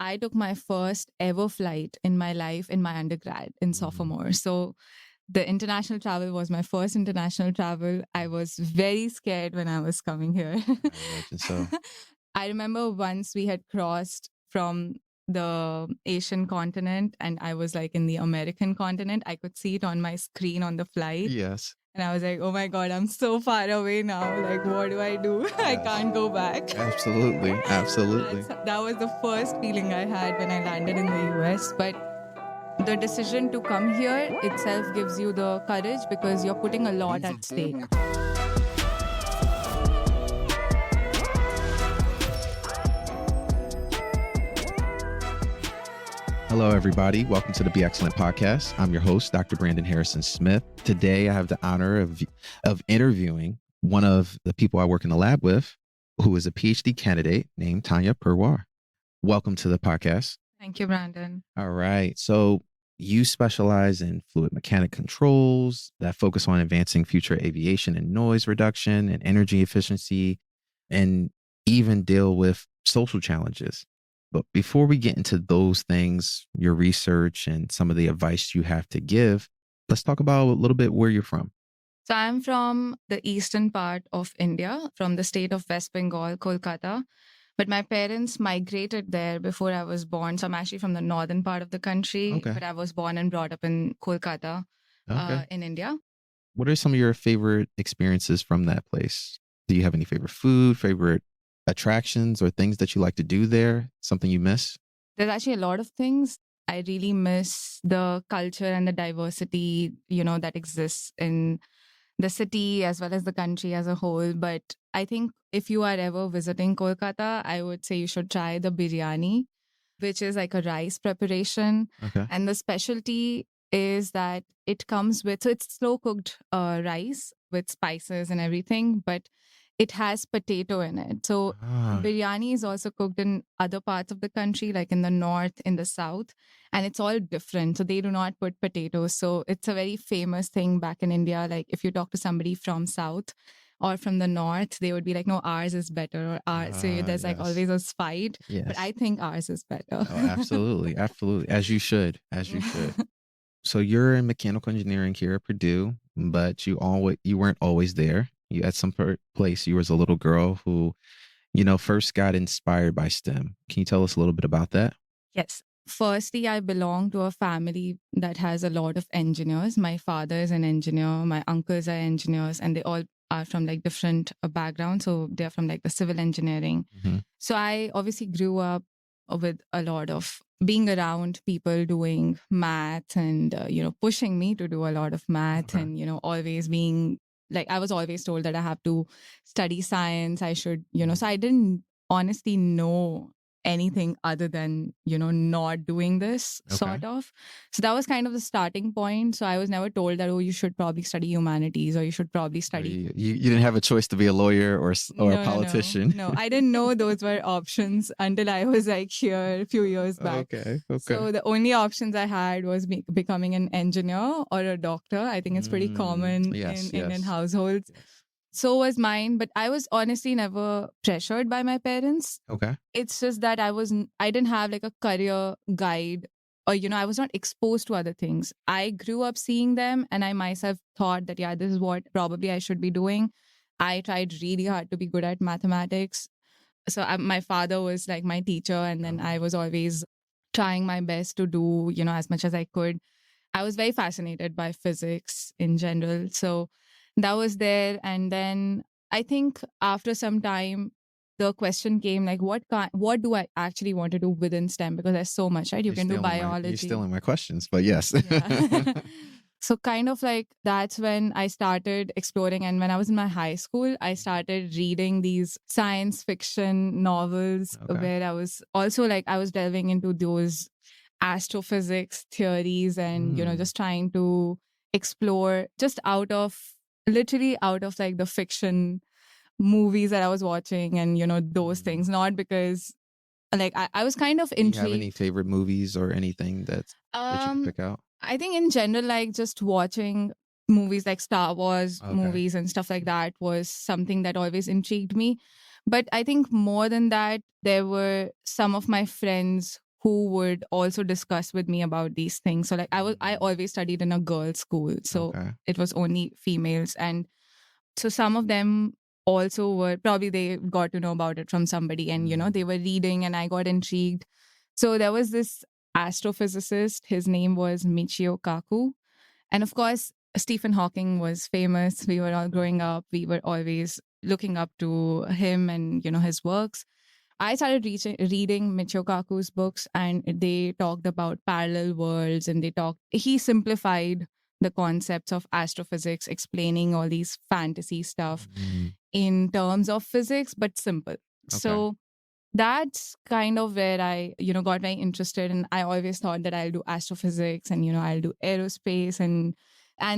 I took my first ever flight in my life in my undergrad in sophomore. So the international travel was my first international travel. I was very scared when I was coming here. I imagine so. I remember once we had crossed from the Asian continent and I was like in the American continent. I could see it on my screen on the flight. Yes. And I was like, oh my God, I'm so far away now. Like, what do I do? I can't go back. Absolutely. Absolutely. That was the first feeling I had when I landed in the US. But the decision to come here itself gives you the courage because you're putting a lot at stake. Hello, everybody. Welcome to the B-Xcellent Podcast. I'm your host, Dr. Brandon Harrison Smith. Today, I have the honor of interviewing one of the people I work in the lab with, who is a PhD candidate named Tanya Purwar. Welcome to the podcast. Thank you, Brandon. All right. So you specialize in fluid mechanic controls that focus on advancing future aviation and noise reduction and energy efficiency, and even deal with social challenges. But before we get into those things, your research and some of the advice you have to give, let's talk about a little bit where you're from. So I'm from the eastern part of India, from the state of West Bengal, Kolkata. But my parents migrated there before I was born. So I'm actually from the northern part of the country, Okay. but I was born and brought up in Kolkata, in India. What are some of your favorite experiences from that place? Do you have any favorite food, favorite attractions or things that you like to do there? Something you miss? There's actually a lot of things. I really miss the culture and the diversity, that exists in the city as well as the country as a whole. But I think if you are ever visiting Kolkata, I would say you should try the biryani, which is like a rice preparation. Okay. And the specialty is that it comes with, so it's slow cooked rice with spices and everything, but it has potato in it. So biryani is also cooked in other parts of the country, like in the north, in the south, and it's all different. So they do not put potatoes. So it's a very famous thing back in India. Like if you talk to somebody from south or from the north, they would be like, no, ours is better. Or ours. So there's like always a fight. Yes. But I think ours is better. Oh, absolutely. Absolutely. As you should. As you should. So you're in mechanical engineering here at Purdue, but you weren't always there. You at some place you was a little girl who, first got inspired by STEM. Can you tell us a little bit about that? Yes. Firstly, I belong to a family that has a lot of engineers. My father is an engineer. My uncles are engineers, and they all are from like different backgrounds. So they're from like the civil engineering. Mm-hmm. So I obviously grew up with a lot of being around people doing math and, pushing me to do a lot of math and, always being like, I was always told that I have to study science. I should, so I didn't honestly know anything other than, not doing this sort of. So that was kind of the starting point. So I was never told that, you should probably study humanities or you should probably study. You didn't have a choice to be a lawyer or a politician. No, I didn't know those were options until I was like here a few years back. Okay. So the only options I had was becoming an engineer or a doctor. I think it's pretty common in Indian households. Yes. So was mine, but I was honestly never pressured by my parents. Okay. It's just that I didn't have like a career guide or, I was not exposed to other things. I grew up seeing them and I myself thought that, this is what probably I should be doing. I tried really hard to be good at mathematics. So my father was like my teacher, and then I was always trying my best to do, as much as I could. I was very fascinated by physics in general. So that was there. And then I think after some time, the question came like, what do I actually want to do within STEM? Because there's so much, right? You can do biology. You're stealing my questions, but yes. Yeah. So kind of like that's when I started exploring. And when I was in my high school, I started reading these science fiction novels where I was also like, I was delving into those astrophysics theories and, just trying to explore just literally out of like the fiction movies that I was watching and, those things, not because like I was kind of intrigued. Do you have any favorite movies or anything that you can pick out? I think in general, like just watching movies like Star Wars movies and stuff like that was something that always intrigued me. But I think more than that, there were some of my friends who would also discuss with me about these things. So like I always studied in a girls' school, so Okay. it was only females, and so some of them also were probably they got to know about it from somebody, and they were reading, and I got intrigued. So there was this astrophysicist. His name was Michio Kaku, and of course Stephen Hawking was famous. We were all growing up. We were always looking up to him and his works. I started reading Michio Kaku's books, and they talked about parallel worlds, and he simplified the concepts of astrophysics, explaining all these fantasy stuff in terms of physics, but simple. So that's kind of where I, got very interested. And I always thought that I'll do astrophysics and, I'll do aerospace. And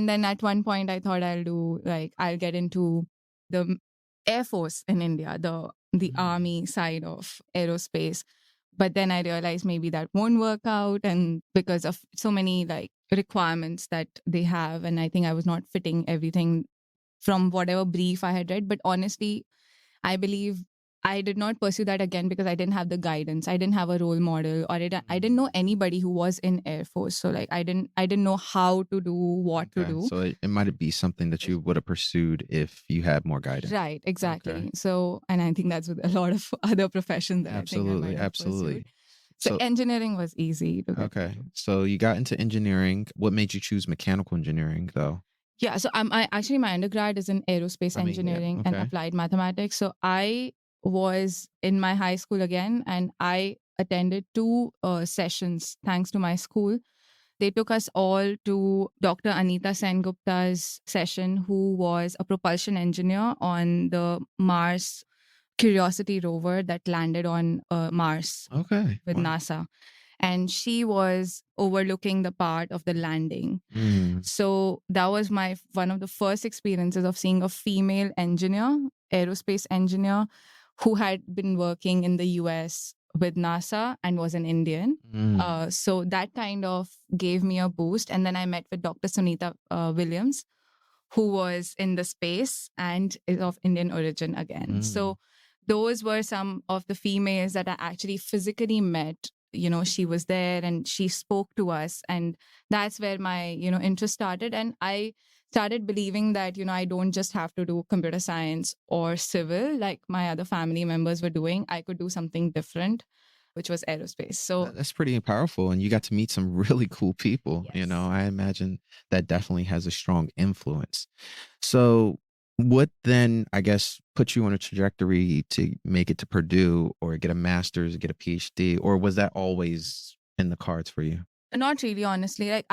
then at one point I thought I'll get into the Air Force in India, the army side of aerospace. But then I realized maybe that won't work out, and because of so many like requirements that they have. And I think I was not fitting everything from whatever brief I had read. But honestly, I believe I did not pursue that again because I didn't have the guidance. I didn't have a role model, or I didn't know anybody who was in Air Force. So like I didn't know how to do, what to do. So it might be something that you would have pursued if you had more guidance. Right, exactly. So, and I think that's with a lot of other professions that Absolutely, I think I might have absolutely. pursued. So engineering was easy to get into. So you got into engineering. What made you choose mechanical engineering though? Yeah, so actually my undergrad is in aerospace engineering and applied mathematics. So I was in my high school again, and I attended 2 sessions thanks to my school. They took us all to Dr. Anita Sengupta's session, who was a propulsion engineer on the Mars Curiosity rover that landed on Mars with NASA. And she was overlooking the part of the landing. So that was one of the first experiences of seeing a female engineer, aerospace engineer, who had been working in the US with NASA and was an Indian. So that kind of gave me a boost. And then I met with Dr. Sunita Williams, who was in the space and is of Indian origin again. So those were some of the females that I actually physically met. She was there and she spoke to us. And that's where my, interest started. And I started believing that, I don't just have to do computer science or civil like my other family members were doing. I could do something different, which was aerospace. So that's pretty powerful. And you got to meet some really cool people. Yes. I imagine that definitely has a strong influence. So what then, I guess, put you on a trajectory to make it to Purdue or get a master's, get a PhD, or was that always in the cards for you? Not really, honestly.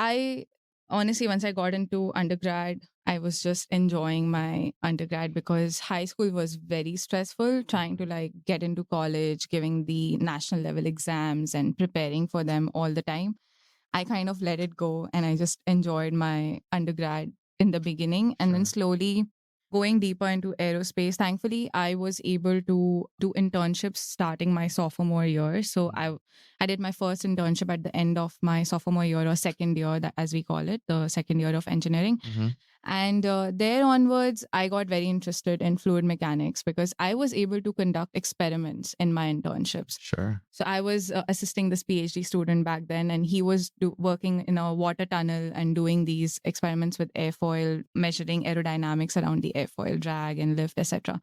Honestly, once I got into undergrad, I was just enjoying my undergrad because high school was very stressful, trying to get into college, giving the national level exams and preparing for them all the time. I kind of let it go and I just enjoyed my undergrad in the beginning, and then slowly going deeper into aerospace. Thankfully, I was able to do internships starting my sophomore year. So I did my first internship at the end of my sophomore year, or second year, as we call it, the second year of engineering. And there onwards, I got very interested in fluid mechanics because I was able to conduct experiments in my internships. So I was assisting this PhD student back then, and he was working in a water tunnel and doing these experiments with airfoil, measuring aerodynamics around the airfoil, drag and lift, etc.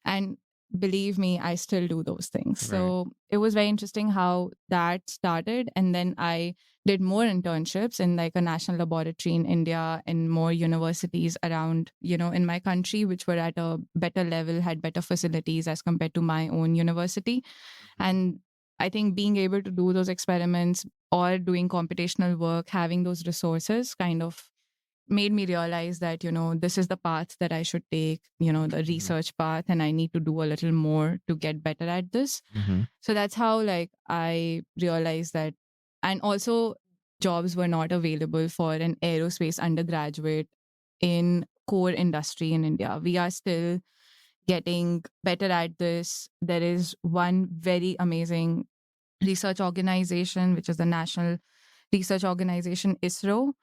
And believe me, I still do those things. So it was very interesting how that started. And then I did more internships in a national laboratory in India and more universities around, in my country, which were at a better level, had better facilities as compared to my own university. And I think being able to do those experiments or doing computational work, having those resources kind of made me realize that, this is the path that I should take, the research path, and I need to do a little more to get better at this. So that's how I realized that. And also jobs were not available for an aerospace undergraduate in core industry in India. We are still getting better at this. There is one very amazing research organization, which is the National Research Organization, ISRO.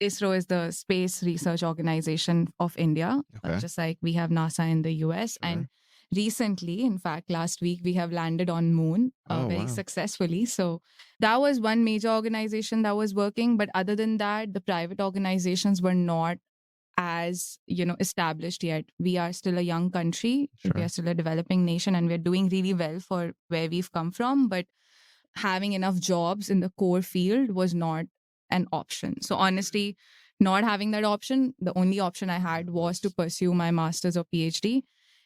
ISRO is the Space Research Organization of India, just like we have NASA in the US. And recently, in fact, last week, we have landed on moon very successfully. So that was one major organization that was working. But other than that, the private organizations were not as established yet. We are still a young country. Sure. We are still a developing nation, and we're doing really well for where we've come from. But having enough jobs in the core field was not an option. So honestly, not having that option, the only option I had was to pursue my master's or PhD.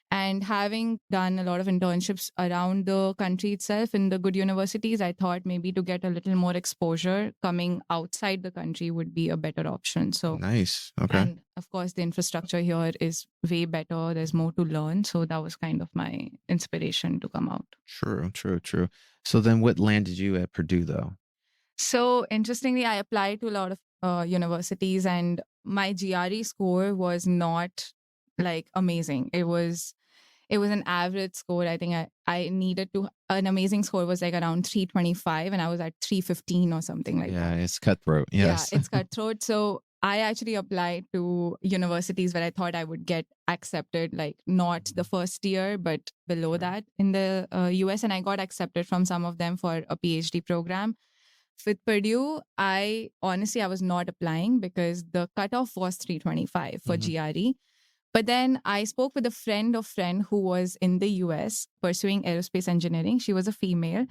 And having done a lot of internships around the country itself in the good universities, I thought maybe to get a little more exposure coming outside the country would be a better option. So nice. Okay. And of course, the infrastructure here is way better. There's more to learn. So that was kind of my inspiration to come out. True. So then what landed you at Purdue though? So interestingly, I applied to a lot of universities, and my GRE score was not like amazing. It was an average score. I think I needed to, an amazing score was like around 325 and I was at 315 or something like that. Yeah, it's cutthroat. Yes. Yeah, it's cutthroat. So I actually applied to universities where I thought I would get accepted, like not the first year, but below that in the US. And I got accepted from some of them for a PhD program. With Purdue, I was not applying because the cutoff was 325 for GRE. But then I spoke with a friend who was in the US pursuing aerospace engineering. She was a female.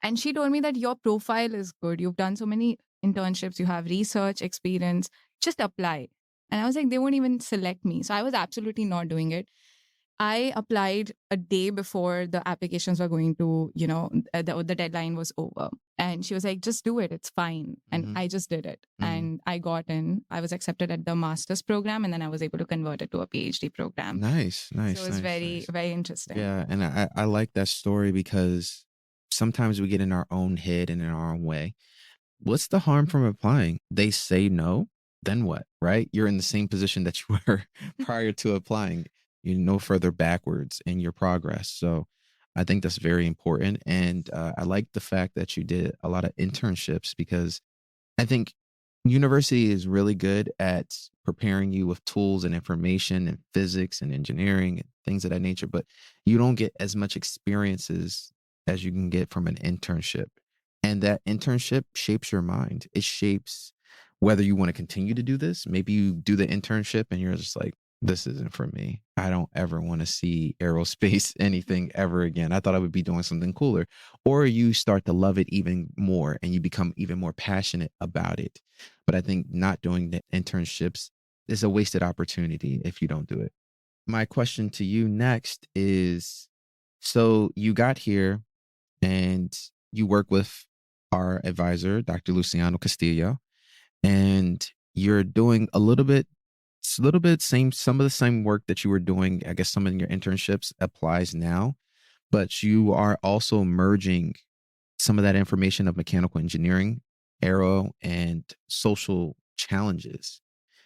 And she told me that your profile is good. You've done so many internships. You have research experience. Just apply. And I was like, they won't even select me. So I was absolutely not doing it. I applied a day before the applications were going to, the deadline was over. And she was like, just do it. It's fine. And I just did it. And I got in. I was accepted at the master's program. And then I was able to convert it to a PhD program. Nice. So it was very interesting. Yeah. And I like that story because sometimes we get in our own head and in our own way. What's the harm from applying? They say no. Then what? Right? You're in the same position that you were prior to applying. You're no further backwards in your progress. So I think that's very important. And I like the fact that you did a lot of internships because I think university is really good at preparing you with tools and information and physics and engineering and things of that nature, but you don't get as much experiences as you can get from an internship. And that internship shapes your mind. It shapes whether you want to continue to do this. Maybe you do the internship and you're just like, this isn't for me. I don't ever want to see aerospace anything ever again. I thought I would be doing something cooler. Or you start to love it even more and you become even more passionate about it. But I think not doing the internships is a wasted opportunity if you don't do it. My question to you next is, so you got here and you work with our advisor, Dr. Luciano Castillo, and you're doing some of the same work that you were doing. I guess some of your internships applies now, but you are also merging some of that information of mechanical engineering, aero, and social challenges.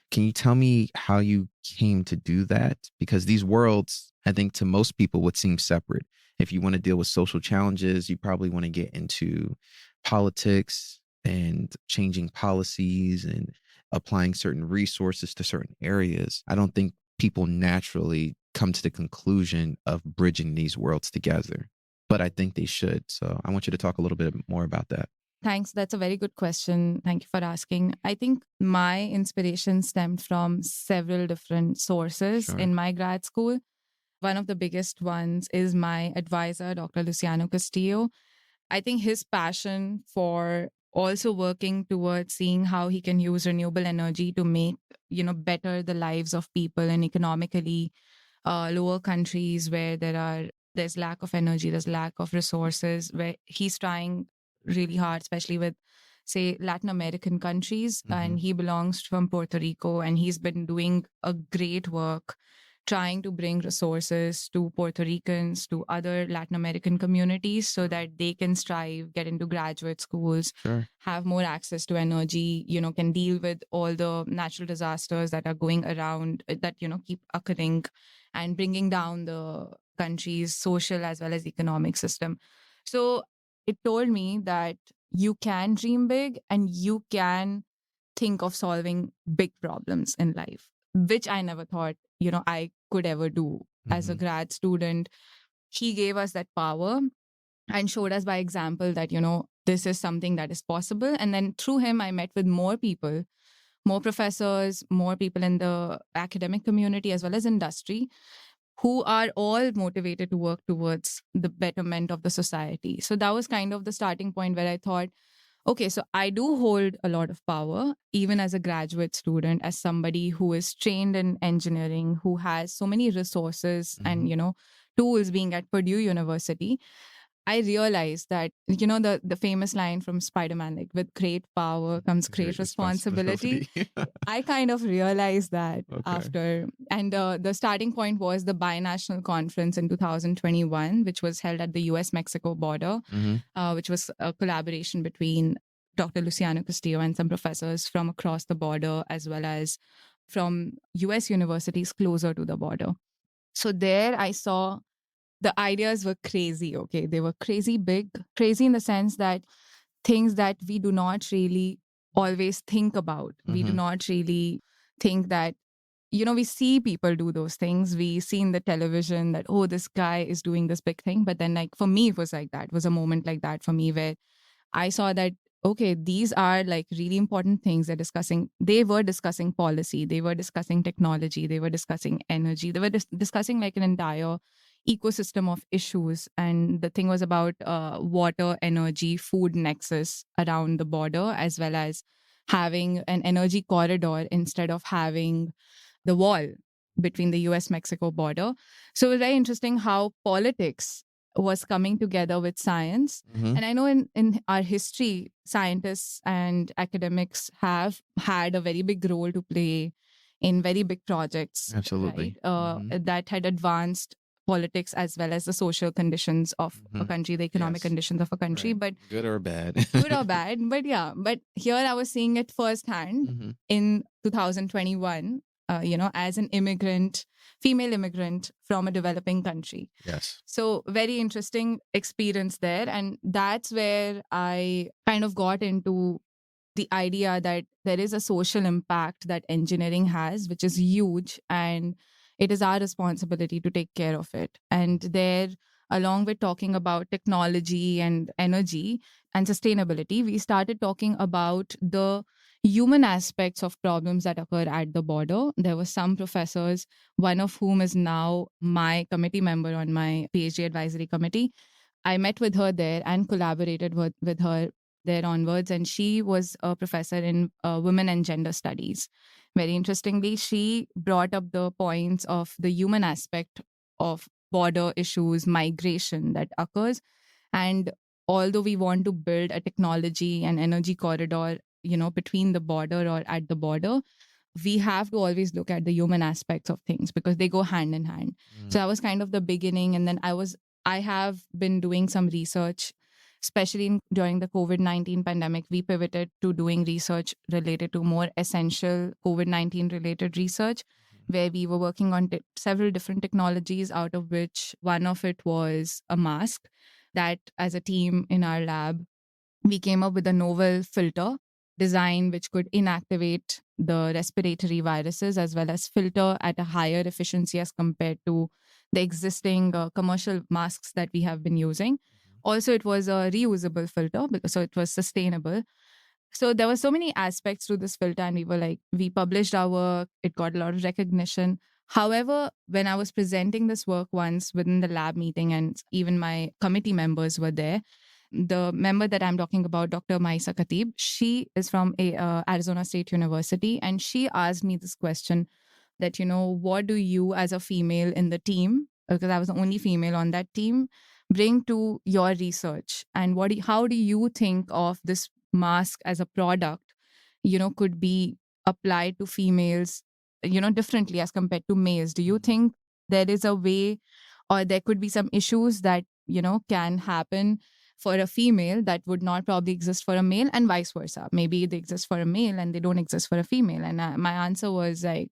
Can you tell me how you came to do that? Because these worlds, I think to most people would seem separate. If you want to deal with social challenges, you probably want to get into politics and changing policies and applying certain resources to certain areas. I don't think people naturally come to the conclusion of bridging these worlds together, but I think they should. So I want you to talk a little bit more about that. Thanks. That's a very good question. Thank you for asking. I think my inspiration stemmed from several different sources in my grad school. One of the biggest ones is my advisor, Dr. Luciano Castillo. I think his passion for also working towards seeing how he can use renewable energy to make, better the lives of people in economically lower countries where there's lack of energy, there's lack of resources, where he's trying really hard, especially with, say, Latin American countries. And he belongs from Puerto Rico, and he's been doing a great work trying to bring resources to Puerto Ricans, to other Latin American communities so that they can strive, get into graduate schools, have more access to energy, can deal with all the natural disasters that are going around, that, keep occurring, and bringing down the country's social as well as economic system. So it told me that you can dream big and you can think of solving big problems in life, which I never thought, I could ever do as a Mhm. grad student, he gave us that power and showed us by example that, this is something that is possible. And then through him, I met with more people, more professors, more people in the academic community as well as industry, who are all motivated to work towards the betterment of the society. So that was kind of the starting point where I thought, okay, so I do hold a lot of power, even as a graduate student, as somebody who is trained in engineering, who has so many resources and, Mhm. tools being at Purdue University. I realized that, the famous line from Spider-Man, like, with great power comes great Great responsibility. responsibility. I kind of realized that Okay. after, and the starting point was the Binational Conference in 2021, which was held at the US-Mexico border, Mhm. which was a collaboration between Dr. Luciano Castillo and some professors from across the border, as well as from US universities closer to the border. So there I saw the ideas were crazy, okay? They were crazy big, crazy in the sense that things that we do not really always think about. We do Mhm. not really think that, we see people do those things. We see in the television that, oh, this guy is doing this big thing. But then, like, for me, it was like that. It was a moment like that for me where I saw that, okay, these are like really important things they're discussing. They were discussing policy, they were discussing technology, they were discussing energy, they were discussing like an entire ecosystem of issues. And the thing was about water, energy, food nexus around the border, as well as having an energy corridor instead of having the wall between the US Mexico border. So it was very interesting how politics was coming together with science. Mhm. And I know in our history, scientists and academics have had a very big role to play in very big projects, right? Absolutely. Mhm. That had advanced politics as well as the social conditions of a Mhm. country, the economic Yes. conditions of a country. Right. But Good or bad. good or bad, but yeah, but here I was seeing it firsthand Mhm. in 2021, as an immigrant, female immigrant from a developing country. Yes. So very interesting experience there. And that's where I kind of got into the idea that there is a social impact that engineering has, which is huge, and it is our responsibility to take care of it. And there, along with talking about technology and energy and sustainability, we started talking about the human aspects of problems that occur at the border. There were some professors, one of whom is now my committee member on my PhD advisory committee. I met with her there and collaborated with her there onwards. And she was a professor in women and gender studies. Very interestingly, she brought up the points of the human aspect of border issues, migration that occurs. And although we want to build a technology and energy corridor, between the border or at the border, we have to always look at the human aspects of things because they go hand in hand. Mhm. So that was kind of the beginning. And then I have been doing some research, especially during the COVID-19 pandemic. We pivoted to doing research related to more essential COVID-19 related research, where we were working on several different technologies, out of which one of it was a mask that, as a team in our lab, we came up with a novel filter design which could inactivate the respiratory viruses as well as filter at a higher efficiency as compared to the existing commercial masks that we have been using. Also, it was a reusable filter because so it was sustainable. So there were so many aspects to this filter, and we published our work. It got a lot of recognition. However, when I was presenting this work once within the lab meeting, and even my committee members were there, the member that I'm talking about, Dr. Maisa Khatib, she is from Arizona State University, and she asked me this question that, what do you as a female in the team, because I was the only female on that team, bring to your research? And how do you think of this mask as a product, could be applied to females, differently as compared to males? Do you think there is a way or there could be some issues that, can happen for a female that would not probably exist for a male, and vice versa? Maybe they exist for a male and they don't exist for a female. And my answer was like,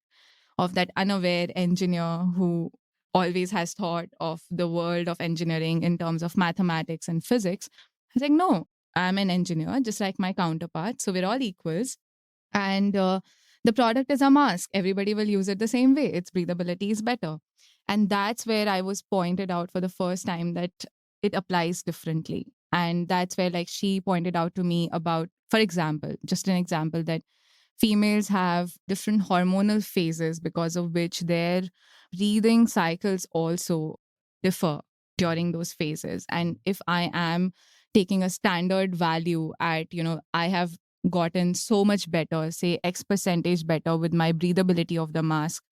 of that unaware engineer who always has thought of the world of engineering in terms of mathematics and physics. I was like, no, I'm an engineer, just like my counterparts. So we're all equals. And the product is a mask. Everybody will use it the same way. Its breathability is better. And that's where I was pointed out for the first time that it applies differently. And that's where, like, she pointed out to me about, for example, just an example, that females have different hormonal phases because of which their breathing cycles also differ during those phases. And if I am taking a standard value at, I have gotten so much better, say X percentage better with my breathability of the mask,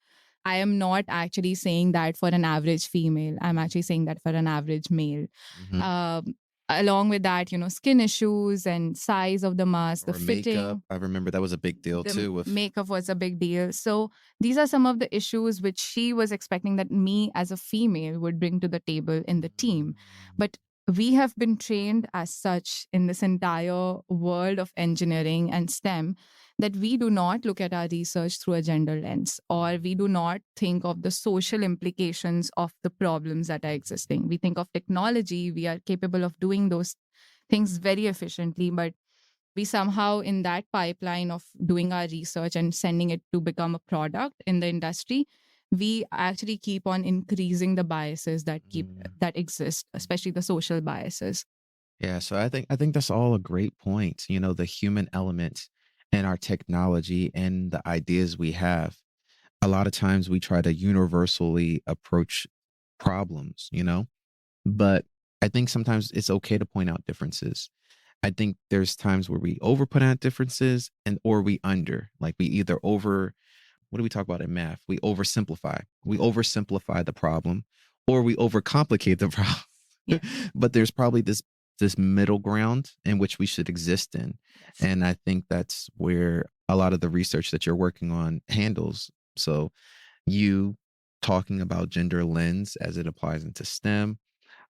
I am not actually saying that for an average female. I'm actually saying that for an average male. Mhm. Along with that, skin issues and size of the mask, the Or makeup. fitting, I remember that was a big deal the too with makeup was a big deal. So these are some of the issues which she was expecting that me as a female would bring to the table in the team. But we have been trained as such in this entire world of engineering and STEM that we do not look at our research through a gender lens, or we do not think of the social implications of the problems that are existing. We think of technology, we are capable of doing those things very efficiently, but we somehow, in that pipeline of doing our research and sending it to become a product in the industry, we actually keep on increasing the biases that exist, especially the social biases. Yeah, so I think that's all a great point. The human element in our technology and the ideas we have. A lot of times we try to universally approach problems, but I think sometimes it's okay to point out differences. I think there's times where we over put out differences and or we under. Like we either over what do we talk about in math? We oversimplify. We oversimplify the problem or we overcomplicate the problem. Yeah. But there's probably this middle ground in which we should exist in. Yes. And I think that's where a lot of the research that you're working on handles. So you talking about gender lens as it applies into STEM,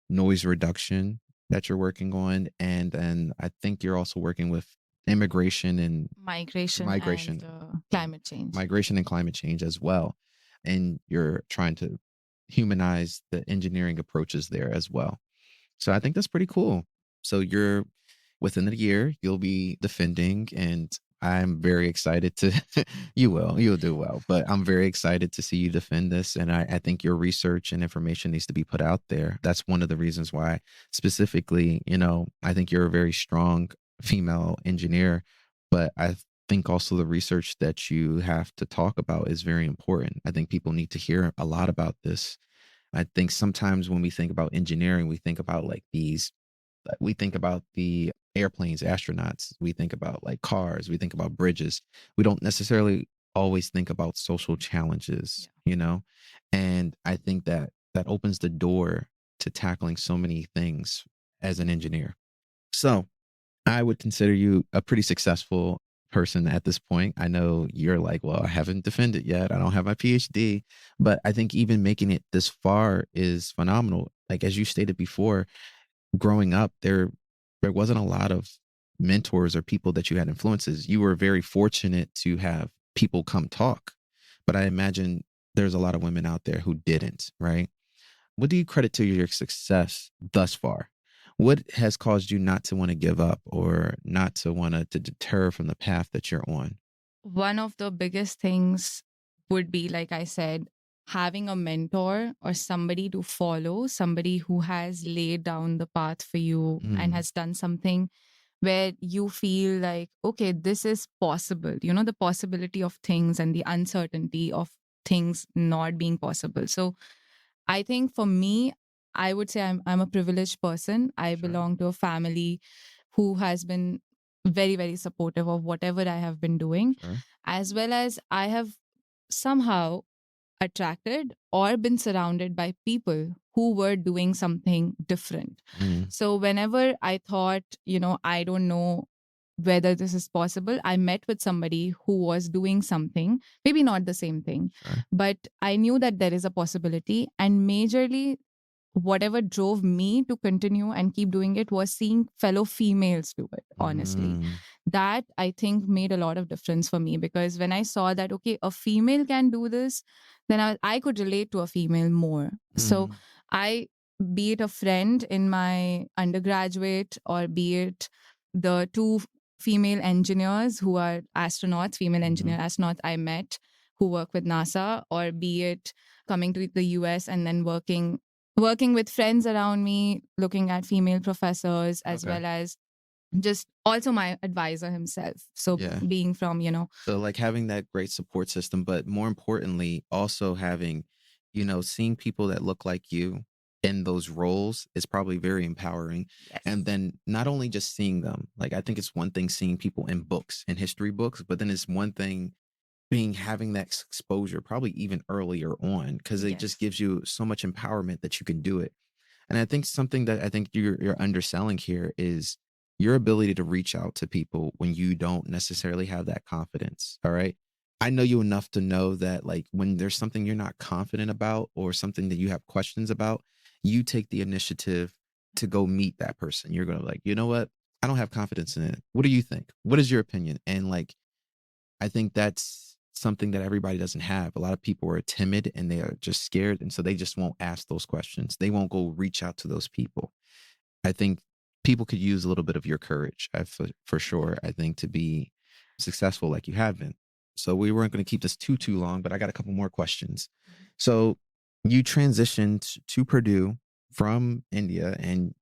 noise reduction that you're working on, and then I think you're also working with immigration and Migration migration and climate change. migration and climate change as well. And you're trying to humanize the engineering approaches there as well. So I think that's pretty cool. So you're within the year, you'll be defending, and I'm very excited to, you'll do well, but I'm very excited to see you defend this. And I think your research and information needs to be put out there. That's one of the reasons why specifically, I think you're a very strong female engineer, but I think also the research that you have to talk about is very important. I think people need to hear a lot about this. I think sometimes when we think about engineering, we think about we think about the airplanes, astronauts, we think about like cars, we think about bridges. We don't necessarily always think about social challenges. And I think that opens the door to tackling so many things as an engineer. So I would consider you a pretty successful person at this point. I know you're like, well, I haven't defended yet. I don't have my PhD, but I think even making it this far is phenomenal. Like, as you stated before, growing up, there wasn't a lot of mentors or people that you had influences. You were very fortunate to have people come talk, but I imagine there's a lot of women out there who didn't, right? What do you credit to your success thus far? What has caused you not to want to give up or not to want to deter from the path that you're on? One of the biggest things would be, like I said, having a mentor or somebody to follow, somebody who has laid down the path for you and has done something where you feel like, okay, this is possible, the possibility of things and the uncertainty of things not being possible. So I think for me, I would say I'm a privileged person. I Sure. belong to a family who has been very, very supportive of whatever I have been doing, Sure. as well as I have somehow attracted or been surrounded by people who were doing something different. So whenever I thought, I don't know whether this is possible, I met with somebody who was doing something, maybe not the same thing, Sure. but I knew that there is a possibility. And majorly, whatever drove me to continue and keep doing it was seeing fellow females do it, honestly. That, I think, made a lot of difference for me, because when I saw that, okay, a female can do this, then I could relate to a female more. So be it a friend in my undergraduate, or be it the two female engineers who are astronauts, female engineer astronauts I met who work with NASA, or be it coming to the US and then working with friends around me, looking at female professors, as Okay. well as just also my advisor himself. So Yeah. being from, So like having that great support system, but more importantly, also having, seeing people that look like you in those roles is probably very empowering. yes. And then not only just seeing them, like I think it's one thing seeing people in books, in history books, but then it's one thing having that exposure probably even earlier on, because it just Yes. gives you so much empowerment that you can do it. And I think something that I think you're underselling here is your ability to reach out to people when you don't necessarily have that confidence. All right. I know you enough to know that like when there's something you're not confident about or something that you have questions about, you take the initiative to go meet that person. You're going to like, you know what? I don't have confidence in it. What do you think? What is your opinion? And like, I think that's something that everybody doesn't have. A lot of people are timid and they are just scared. And so they just won't ask those questions. They won't go reach out to those people. I think people could use a little bit of your courage for sure, I think, to be successful like you have been. So we weren't going to keep this too long, but I got a couple more questions. So you transitioned to Purdue from India, and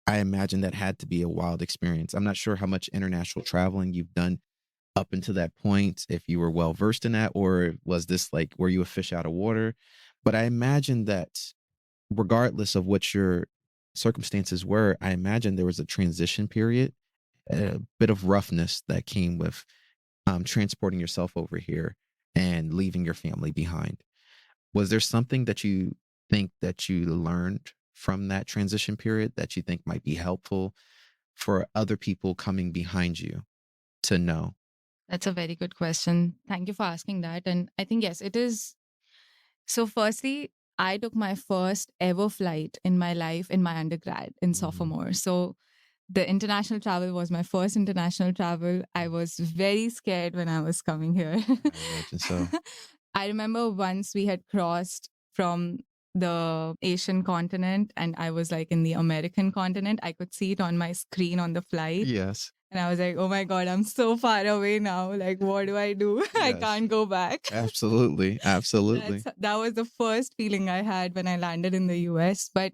I imagine that had to be a wild experience. I'm not sure how much international traveling you've done up until that point, if you were well versed in that, or was this like, were you a fish out of water? But I imagine that regardless of what your circumstances were, I imagine there was a transition period, a bit of roughness that came with transporting yourself over here and leaving your family behind. Was there something that you think that you learned from that transition period that you think might be helpful for other people coming behind you to know? That's a very good question. Thank you for asking that. And I think, yes, it is. So, firstly, I took my first ever flight in my life in my undergrad in sophomore. So, the international travel was my first international travel. I was very scared when I was coming here. I imagine so. I remember once we had crossed from the Asian continent and I was like in the American continent. I could see it on my screen on the flight. Yes. And I was like, oh my God, I'm so far away now. Like, what do I do? I Yes. can't go back. Absolutely. Absolutely. That was the first feeling I had when I landed in the US. But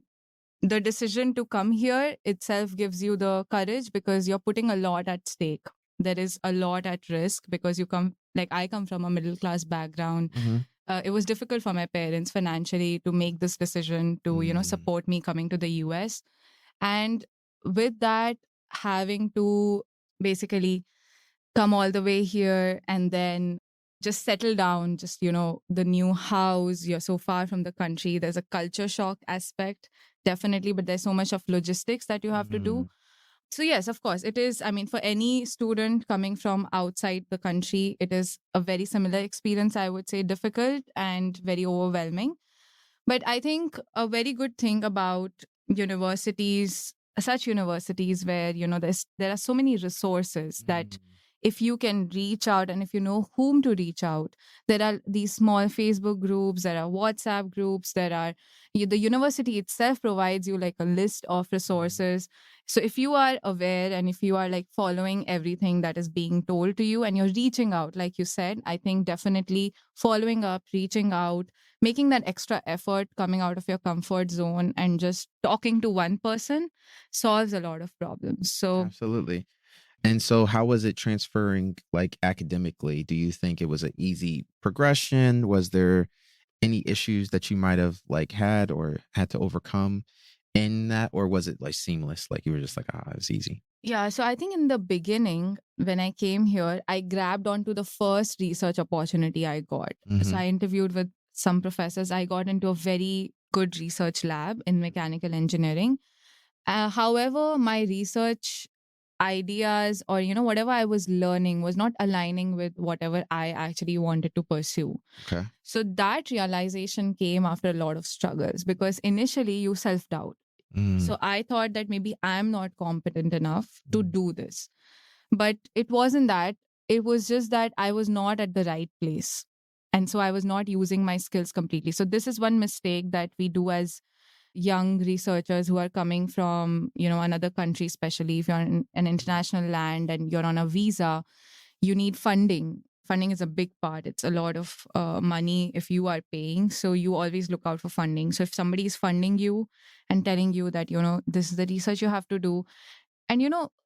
the decision to come here itself gives you the courage because you're putting a lot at stake. There is a lot at risk because I come from a middle class background. It was difficult for my parents financially to make this decision to, support me coming to the US. And with that, having to basically come all the way here and then just settle down, the new house, you're so far from the country. There's a culture shock aspect, definitely, but there's so much of logistics that you have to do. So, yes, of course, it is. I mean, for any student coming from outside the country, it is a very similar experience, I would say, difficult and very overwhelming. But I think a very good thing about universities, such universities where, there are so many resources that if you can reach out and if you know whom to reach out, there are these small Facebook groups, there are WhatsApp groups, the university itself provides you like a list of resources. So if you are aware and if you are like following everything that is being told to you and you're reaching out, like you said, I think definitely following up, reaching out, making that extra effort, coming out of your comfort zone and just talking to one person solves a lot of problems. So Absolutely. And so how was it transferring like academically? Do you think it was an easy progression? Was there any issues that you might have like had or had to overcome in that? Or was it like seamless? Like you were just like, it's easy. yeah, so I think in the beginning, when I came here, I grabbed onto the first research opportunity I got. So I interviewed with some professors. I got into a very good research lab in mechanical engineering. However, my research ideas or, whatever I was learning was not aligning with whatever I actually wanted to pursue. Okay. So that realization came after a lot of struggles because initially you self-doubt. So I thought that maybe I'm not competent enough to do this. But it wasn't that. It was just that I was not at the right place. And so I was not using my skills completely. So this is one mistake that we do as young researchers who are coming from, another country, especially if you're in an international land and you're on a visa, you need funding funding is a big part. It's a lot of money if you are paying. So you always look out for funding. So if somebody is funding you and telling you that, this is the research you have to do. And,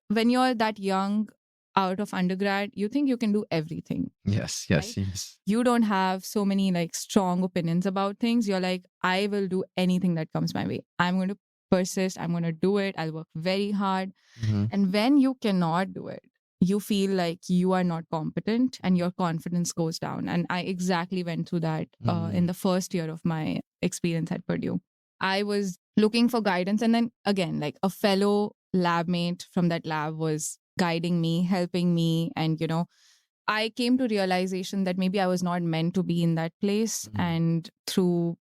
when you're that young out of undergrad, you think you can do everything. Yes, right? yes. You don't have so many like strong opinions about things. You're like, I will do anything that comes my way. I'm going to persist. I'm going to do it. I'll work very hard. Mhm. And when you cannot do it, you feel like you are not competent and your confidence goes down. And I exactly went through that in the first year of my experience at Purdue. I was looking for guidance. And then again, like a fellow lab mate from that lab was guiding me, helping me. And, I came to realization that maybe I was not meant to be in that place. And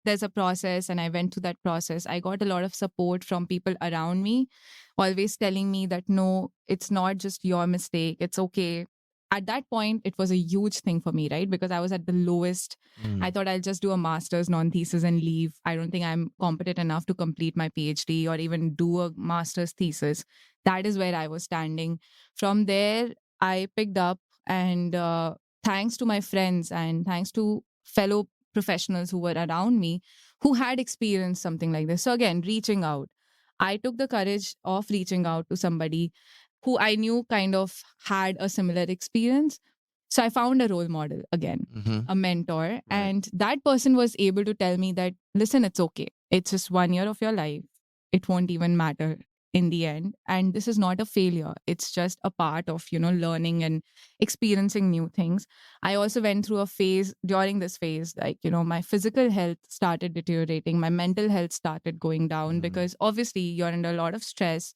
there's a process, and I went through that process. I got a lot of support from people around me, always telling me that no, it's not just your mistake. It's okay. At that point, it was a huge thing for me, right? Because I was at the lowest. I thought I'll just do a master's non-thesis and leave. I don't think I'm competent enough to complete my PhD or even do a master's thesis. That is where I was standing. From there, I picked up, and thanks to my friends and thanks to fellow professionals who were around me who had experienced something like this. So again, reaching out. I took the courage of reaching out to somebody who I knew kind of had a similar experience. So I found a role model again, a mentor. And that person was able to tell me that, listen, it's okay. It's just 1 year of your life. It won't even matter in the end. And this is not a failure. It's just a part of, learning and experiencing new things. I also went through a phase during this phase, like, my physical health started deteriorating. My mental health started going down because obviously you're under a lot of stress.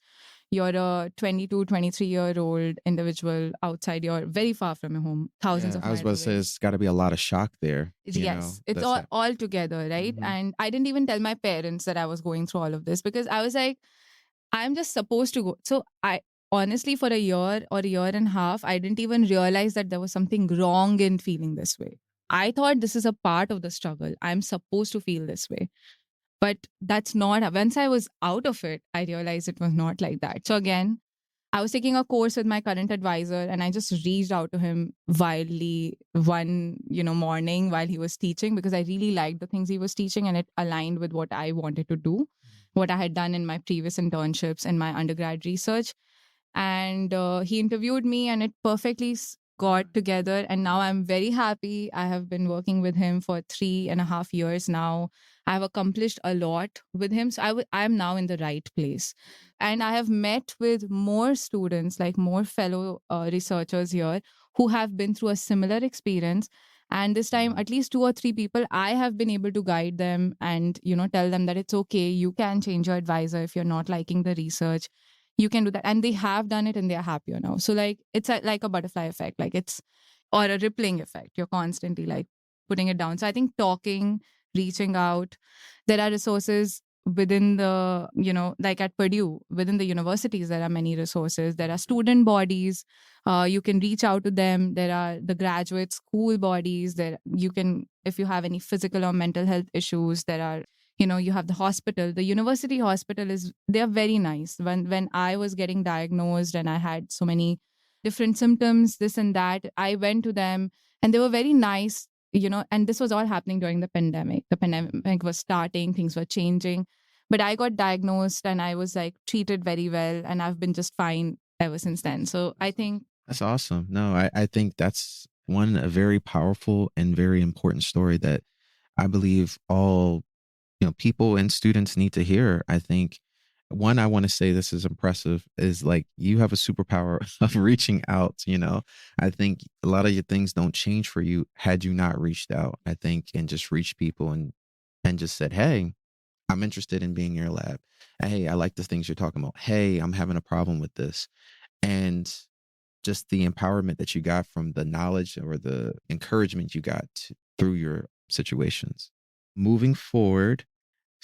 You're a 22, 23-year-old individual outside. You're very far from your home, thousands of I was miles about to say, away. it's got to be a lot of shock there. Yes, it's all together, right? And I didn't even tell my parents that I was going through all of this because I was like, I'm just supposed to go. So I honestly, for a year or a year and a half, I didn't even realize that there was something wrong in feeling this way. I thought this is a part of the struggle. I'm supposed to feel this way. But that's not, once I was out of it, I realized it was not like that. So again, I was taking a course with my current advisor and I just reached out to him wildly one, morning while he was teaching because I really liked the things he was teaching and it aligned with what I wanted to do, what I had done in my previous internships and my undergrad research. And he interviewed me and it perfectly got together. And now I'm very happy. I have been working with him for 3.5 years now. I have accomplished a lot with him. So I am now in the right place. And I have met with more students, like more fellow researchers here who have been through a similar experience. And this time, at least 2 or 3 people, I have been able to guide them and, tell them that it's okay. You can change your advisor if you're not liking the research. You can do that. And they have done it and they're happier now. So like, it's like a butterfly effect, or a rippling effect. You're constantly like putting it down. So I think talking, reaching out, there are resources within the, like at Purdue, within the universities, there are many resources. There are student bodies. You can reach out to them. There are the graduate school bodies. There you can, if you have any physical or mental health issues, there are, you have the hospital. The university hospital they're very nice. When I was getting diagnosed and I had so many different symptoms, this and that, I went to them and they were very nice, and this was all happening during the pandemic. The pandemic was starting, things were changing. But I got diagnosed and I was like treated very well and I've been just fine ever since then. So I think that's awesome. No, I think that's a very powerful and very important story that I believe all people and students need to hear. I think one, I want to say this is impressive is like you have a superpower of reaching out. I think a lot of your things don't change for you had you not reached out, I think, and just reached people and just said, hey, I'm interested in being in your lab. Hey, I like the things you're talking about. Hey, I'm having a problem with this. And just the empowerment that you got from the knowledge or the encouragement you got through your situations. Moving forward,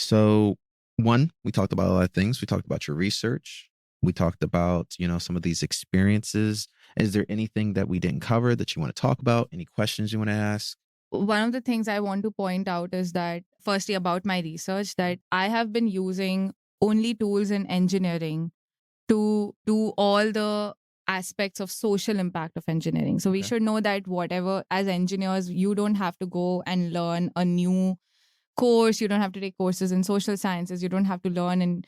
so one, we talked about a lot of things. We talked about your research. We talked about, some of these experiences. Is there anything that we didn't cover that you want to talk about? Any questions you want to ask? one of the things I want to point out is that, firstly, about my research, that I have been using only tools in engineering to do all the aspects of social impact of engineering. So we Okay. should know that whatever, as engineers, you don't have to go and learn a new course. You don't have to take courses in social sciences. You don't have to learn and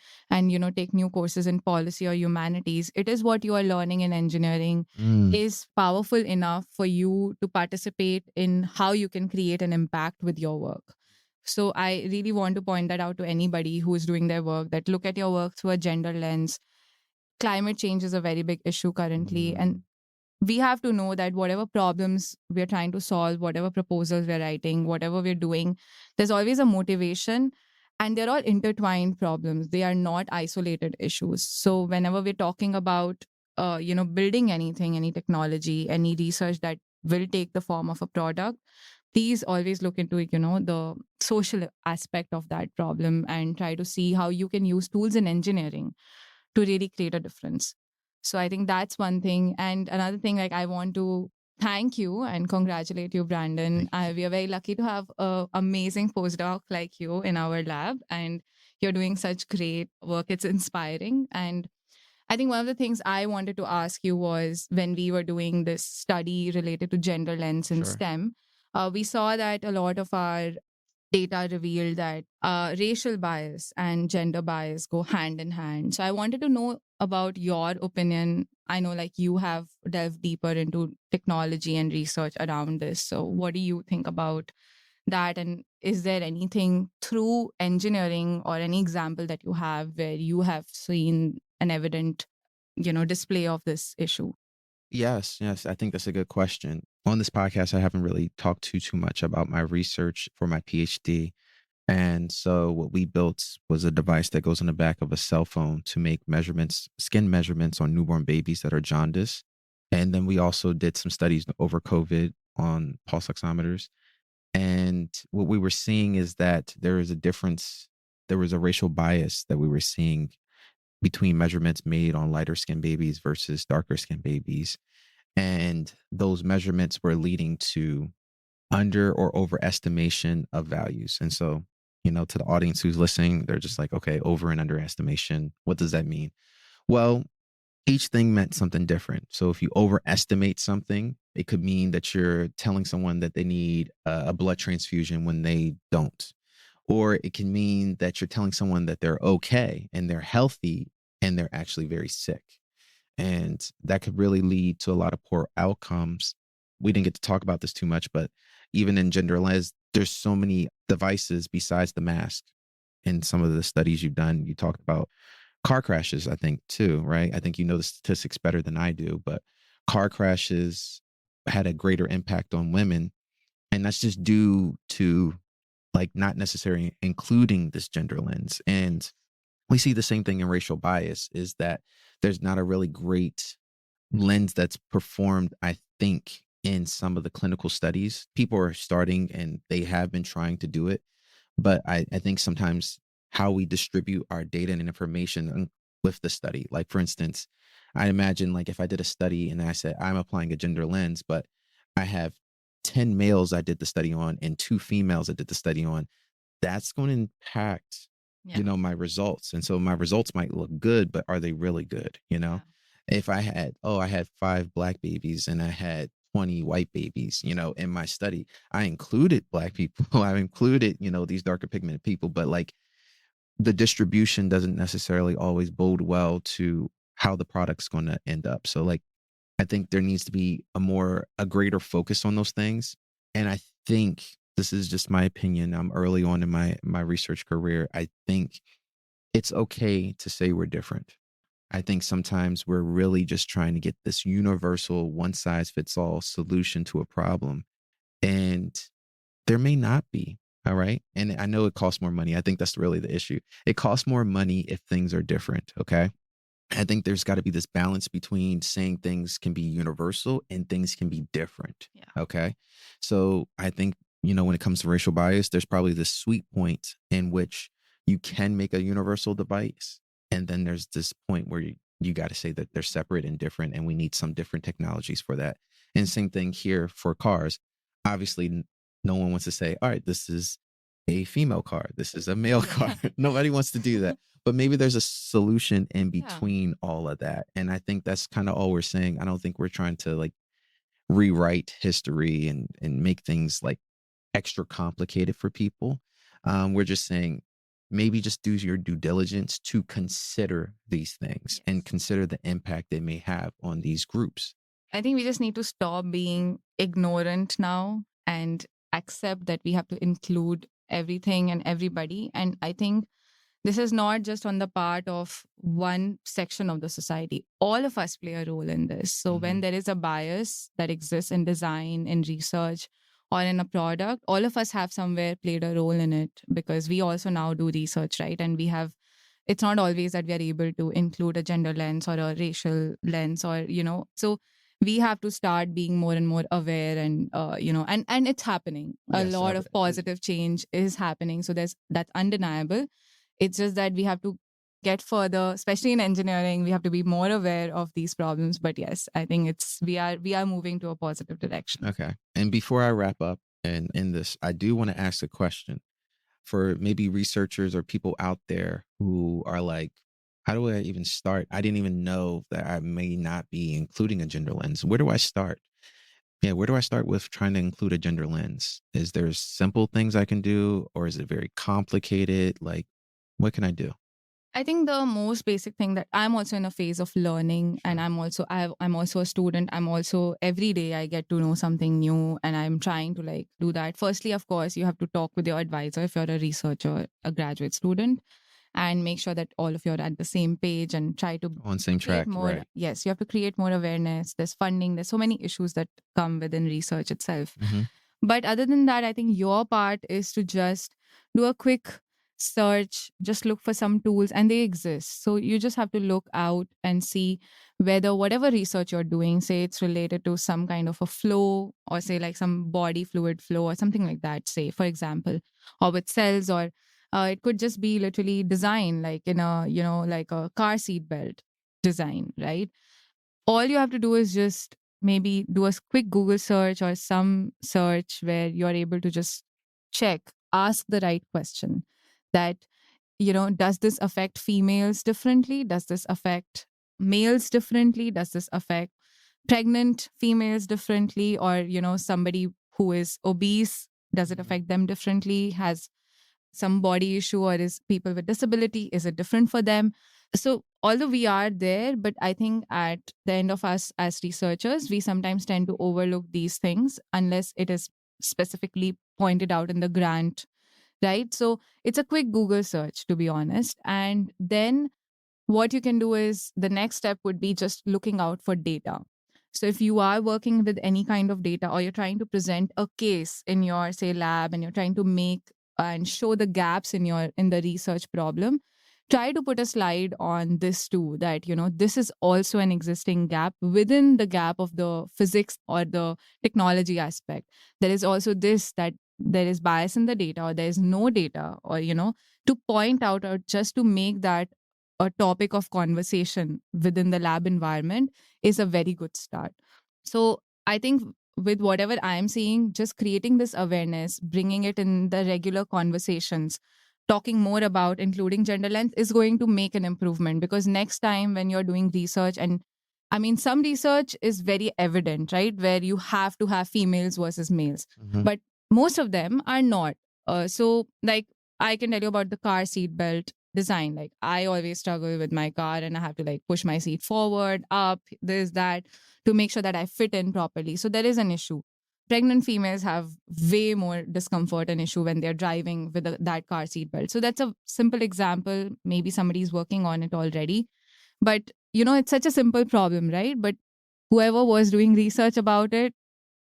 take new courses in policy or humanities. It is what you are learning in engineering Mm, is powerful enough for you to participate in how you can create an impact with your work. So I really want to point that out to anybody who is doing their work, that look at your work through a gender lens. Climate change is a very big issue currently, and we have to know that whatever problems we're trying to solve, whatever proposals we're writing, whatever we're doing, there's always a motivation, and they're all intertwined problems. They are not isolated issues. So whenever we're talking about, building anything, any technology, any research that will take the form of a product, please always look into, the social aspect of that problem and try to see how you can use tools in engineering to really create a difference. So I think that's one thing. And another thing, like, I want to thank you and congratulate you, Brandon. thank you. We are very lucky to have an amazing postdoc like you in our lab, and you're doing such great work. It's inspiring. And I think one of the things I wanted to ask you was, when we were doing this study related to gender lens in Sure. STEM, we saw that a lot of our data revealed that racial bias and gender bias go hand in hand. So I wanted to know about your opinion. I know, like, you have delved deeper into technology and research around this. So what do you think about that? And is there anything through engineering or any example that you have where you have seen an evident, display of this issue? Yes, yes. I think that's a good question. On this podcast, I haven't really talked too much about my research for my PhD. And so what we built was a device that goes on the back of a cell phone to make measurements, skin measurements on newborn babies that are jaundiced. And then we also did some studies over COVID on pulse oximeters. And what we were seeing is that there is a difference. There was a racial bias that we were seeing between measurements made on lighter skin babies versus darker skin babies. And those measurements were leading to under or overestimation of values. And so, to the audience who's listening, they're just like, okay, over and underestimation. What does that mean? Well, each thing meant something different. So if you overestimate something, it could mean that you're telling someone that they need a blood transfusion when they don't. Or it can mean that you're telling someone that they're okay and they're healthy and they're actually very sick. And that could really lead to a lot of poor outcomes. We didn't get to talk about this too much, but even in genderless, there's so many devices besides the mask. In some of the studies you've done, you talked about car crashes, I think, too, right? I think you know the statistics better than I do, but car crashes had a greater impact on women. And that's just due to, like, not necessarily including this gender lens. And we see the same thing in racial bias, is that there's not a really great lens that's performed, I think, in some of the clinical studies. People are starting and they have been trying to do it. But I think sometimes how we distribute our data and information with the study, like, for instance, I imagine, like, if I did a study and I said I'm applying a gender lens, but I have 10 males I did the study on and 2 females I did the study on, that's going to impact, Yeah. my results. And so my results might look good, but are they really good? Yeah. If I had 5 black babies and I had 20 white babies, in my study, I included black people. I included, these darker pigmented people, but, like, the distribution doesn't necessarily always bode well to how the product's going to end up. So, like, I think there needs to be a greater focus on those things. And I think this is just my opinion. I'm early on in my research career. I think it's okay to say we're different. I think sometimes we're really just trying to get this universal one size fits all solution to a problem. And there may not be. All right. And I know it costs more money. I think that's really the issue. It costs more money if things are different. Okay. I think there's got to be this balance between saying things can be universal and things can be different. Yeah. Okay. So I think, when it comes to racial bias, there's probably this sweet point in which you can make a universal device. And then there's this point where you got to say that they're separate and different, and we need some different technologies for that. And same thing here for cars. Obviously, no one wants to say, all right, this is a female car. This is a male car. Nobody wants to do that. But maybe there's a solution in Yeah. between all of that. And I think that's kind of all we're saying. I don't think we're trying to like rewrite history and make things like extra complicated for people. We're just saying maybe just do your due diligence to consider these things and Yes. consider the impact they may have on these groups. I think we just need to stop being ignorant now and accept that we have to include everything and everybody. And I think this is not just on the part of one section of the society. All of us play a role in this. So when there is a bias that exists in design, in research, or in a product, all of us have somewhere played a role in it because we also now do research, right? And we have, it's not always that we are able to include a gender lens or a racial lens or, so we have to start being more and more aware and, and it's happening. A Yes, lot of positive change is happening. So that's undeniable. It's just that we have to get further, especially in engineering. We have to be more aware of these problems. But yes, I think we are moving to a positive direction. Okay. And before I wrap up and end this, I do want to ask a question for maybe researchers or people out there who are like, how do I even start? I didn't even know that I may not be including a gender lens. Where do I start? Yeah, where do I start with trying to include a gender lens? Is there simple things I can do, or is it very complicated? Like, what can I do? I think the most basic thing that I'm also in a phase of learning, and I'm also a student. I'm also every day I get to know something new, and I'm trying to like do that. Firstly, of course, you have to talk with your advisor if you're a researcher, a graduate student, and make sure that all of you are at the same page and try to On same create track, more. right? Yes, you have to create more awareness. There's funding. There's so many issues that come within research itself. Mm-hmm. But other than that, I think your part is to just do a quick search, just look for some tools, and they exist. So you just have to look out and see whether whatever research you're doing, say it's related to some kind of a flow, or say like some body fluid flow or something like that, say, for example, or with cells, or it could just be literally design, like in a, like a car seat belt design, right? All you have to do is just maybe do a quick Google search or some search where you're able to just check, ask the right question that, does this affect females differently? Does this affect males differently? Does this affect pregnant females differently? Or, somebody who is obese, does it affect them differently? Has some body issue, or is people with disability, is it different for them? So although we are there, but I think at the end of us as researchers, we sometimes tend to overlook these things unless it is specifically pointed out in the grant, right? So it's a quick Google search, to be honest. And then what you can do is the next step would be just looking out for data. So if you are working with any kind of data, or you're trying to present a case in your, say, lab, and you're trying to make and show the gaps in the research problem, try to put a slide on this too, that this is also an existing gap within the gap of the physics or the technology aspect. There is also this, that there is bias in the data, or there is no data, or to point out, or just to make that a topic of conversation within the lab environment, is a very good start. So I think with whatever I'm seeing, just creating this awareness, bringing it in the regular conversations, talking more about including gender lens is going to make an improvement, because next time when you're doing research, and I mean, some research is very evident, right? Where you have to have females versus males, Mm-hmm. but most of them are not. So, like, I can tell you about the car seat belt design. Like, I always struggle with my car, and I have to like push my seat forward, up, this, that, to make sure that I fit in properly. So there is an issue. Pregnant females have way more discomfort and issue when they're driving with that car seat belt. So that's a simple example. Maybe somebody's working on it already. But, it's such a simple problem, right? But whoever was doing research about it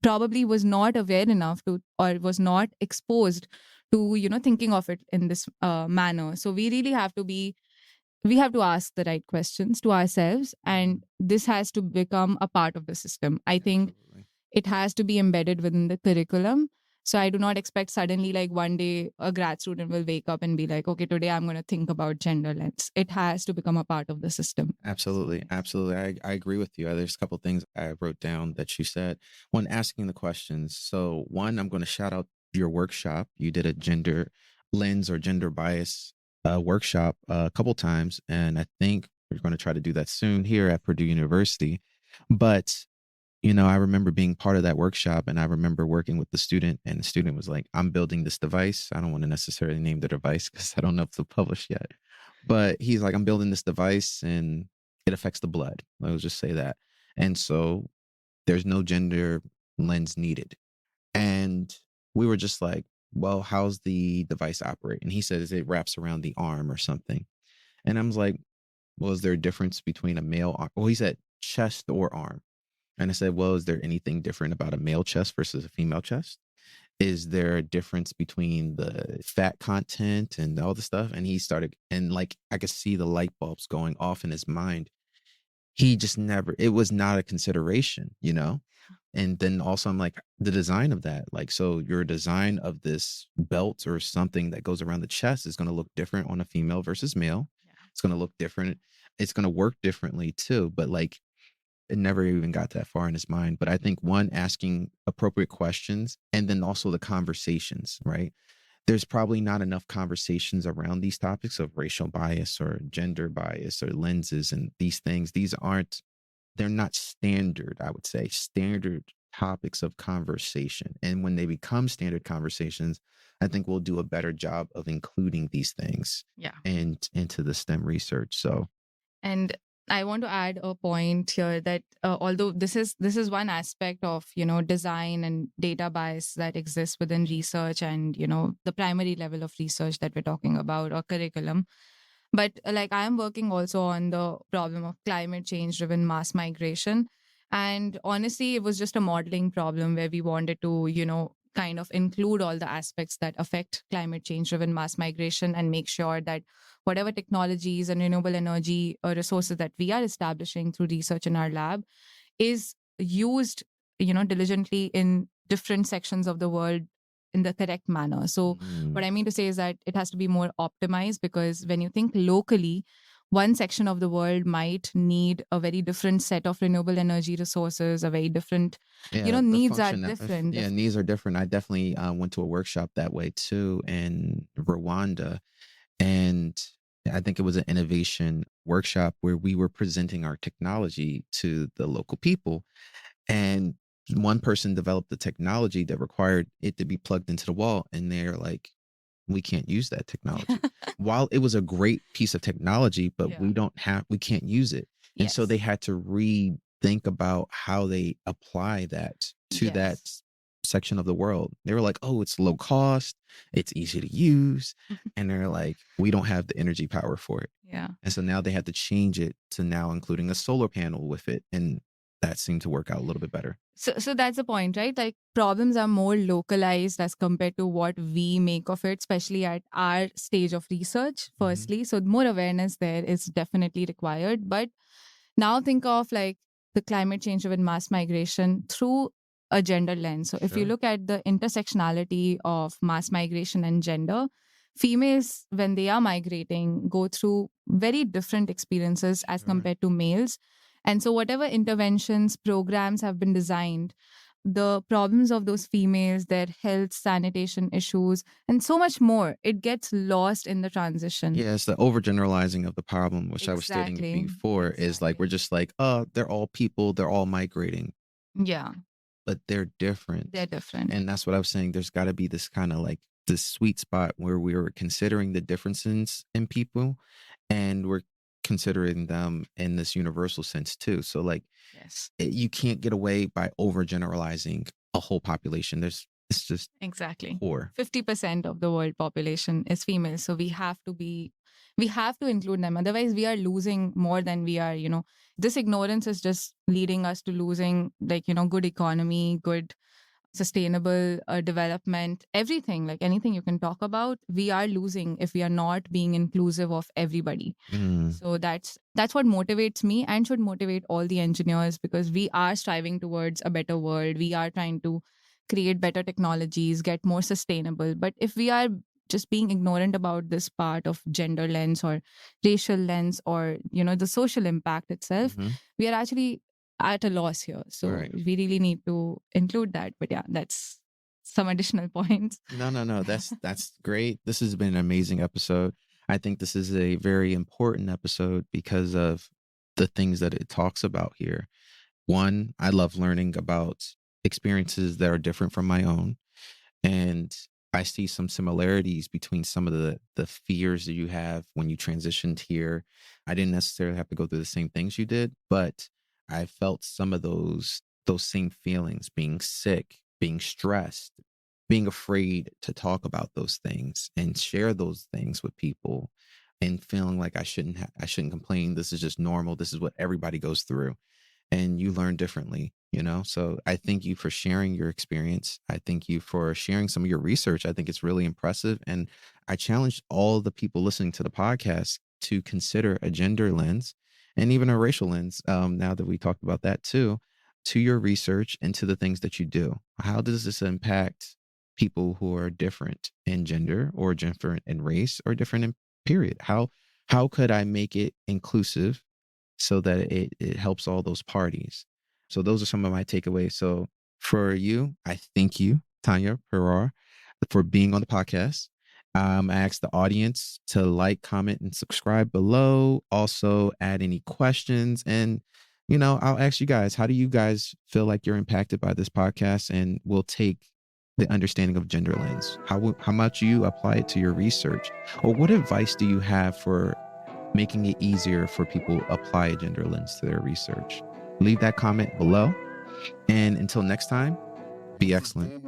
probably was not aware enough to, or was not exposed to, thinking of it in this manner. So we have to ask the right questions to ourselves, and this has to become a part of the system. I think Absolutely. it has to be embedded within the curriculum. So I do not expect suddenly, like one day, a grad student will wake up and be like, okay, today I'm going to think about gender lens. It has to become a part of the system. Absolutely. Absolutely. I agree with you. There's a couple of things I wrote down that you said when asking the questions. So one, I'm going to shout out your workshop. You did a gender lens or gender bias a workshop a couple times, and I think we're going to try to do that soon here at Purdue University. But I remember being part of that workshop, and I remember working with the student, and the student was like, I'm building this device. I don't want to necessarily name the device because I don't know if it's published yet. But he's like, I'm building this device and it affects the blood. Let's just say that. And so there's no gender lens needed. And we were just like, well, how's the device operate? And he says it wraps around the arm or something. And I was like, well, is there a difference between a male arm? Well, he said chest or arm. And I said, well, is there anything different about a male chest versus a female chest? Is there a difference between the fat content and all the stuff? And he started, and like I could see the light bulbs going off in his mind. He just never, it was not a consideration. And then also I'm like, the design of that, like, so your design of this belt or something that goes around the chest is going to look different on a female versus male. Yeah. It's going to look different. It's going to work differently too. But like, it never even got that far in his mind. But I think one, asking appropriate questions, and then also the conversations, right? There's probably not enough conversations around these topics of racial bias or gender bias or lenses and these things. They're not standard, I would say, standard topics of conversation. And when they become standard conversations, I think we'll do a better job of including these things and into the STEM research. And I want to add a point here that although this is one aspect of design and data bias that exists within research and the primary level of research that we're talking about, or curriculum, but like I am working also on the problem of climate change driven mass migration, and honestly it was just a modeling problem where we wanted to kind of include all the aspects that affect climate change driven mass migration and make sure that whatever technologies and renewable energy or resources that we are establishing through research in our lab is used diligently in different sections of the world in the correct manner. So what I mean to say is that it has to be more optimized, because when you think locally, one section of the world might need a very different set of renewable energy resources, a very different, needs are different. Yeah, needs are different. I definitely went to a workshop that way too in Rwanda. And I think it was an innovation workshop where we were presenting our technology to the local people. And one person developed the technology that required it to be plugged into the wall. And they're like, we can't use that technology. While it was a great piece of technology, but we can't use it. And so they had to rethink about how they apply that to that section of the world. They were like, oh, it's low cost, it's easy to use. And they're like, we don't have the energy power for it. Yeah. And so now they had to change it to now including a solar panel with it. And that seemed to work out a little bit better. So that's the point, right? Like problems are more localized as compared to what we make of it, especially at our stage of research, firstly. So more awareness there is definitely required. But now think of like the climate change driven mass migration through a gender lens. So if you look at the intersectionality of mass migration and gender, females, when they are migrating, go through very different experiences as compared to males. And so whatever interventions, programs have been designed, the problems of those females, their health, sanitation issues, and so much more, it gets lost in the transition. Yeah, it's the overgeneralizing of the problem, which I was stating before, is like, we're just like, oh, they're all people, they're all migrating. Yeah. But they're different. They're different. And that's what I was saying. There's got to be this kind of like this sweet spot where we were considering the differences in people, and we're considering them in this universal sense too. So like, you can't get away by overgeneralizing a whole population. It's just poor. 50% of the world population is female. So we have to include them. Otherwise we are losing more than we are, this ignorance is just leading us to losing good economy, good sustainable development, everything, like anything you can talk about, we are losing if we are not being inclusive of everybody. So that's what motivates me and should motivate all the engineers, because we are striving towards a better world. We are trying to create better technologies, get more sustainable. But if we are just being ignorant about this part of gender lens or racial lens or the social impact itself, we are actually at a loss here. So we really need to include that. But yeah, that's some additional points. No. That's great. This has been an amazing episode. I think this is a very important episode because of the things that it talks about here. One, I love learning about experiences that are different from my own. And I see some similarities between some of the fears that you have when you transitioned here. I didn't necessarily have to go through the same things you did, but I felt some of those same feelings, being sick, being stressed, being afraid to talk about those things and share those things with people, and feeling like I shouldn't complain. This is just normal. This is what everybody goes through, and you learn differently, you know? So I thank you for sharing your experience. I thank you for sharing some of your research. I think it's really impressive. And I challenge all the people listening to the podcast to consider a gender lens and even a racial lens, now that we talked about that too, to your research and to the things that you do. How does this impact people who are different in gender or different in race or different in period? How could I make it inclusive so that it helps all those parties? So those are some of my takeaways. So for you, I thank you, Tanya Pereira, for being on the podcast. I ask the audience to like, comment, and subscribe below. Also, add any questions. And, I'll ask you guys, how do you guys feel like you're impacted by this podcast? And we'll take the understanding of gender lens. How much you apply it to your research? Or what advice do you have for making it easier for people to apply a gender lens to their research? Leave that comment below. And until next time, be excellent.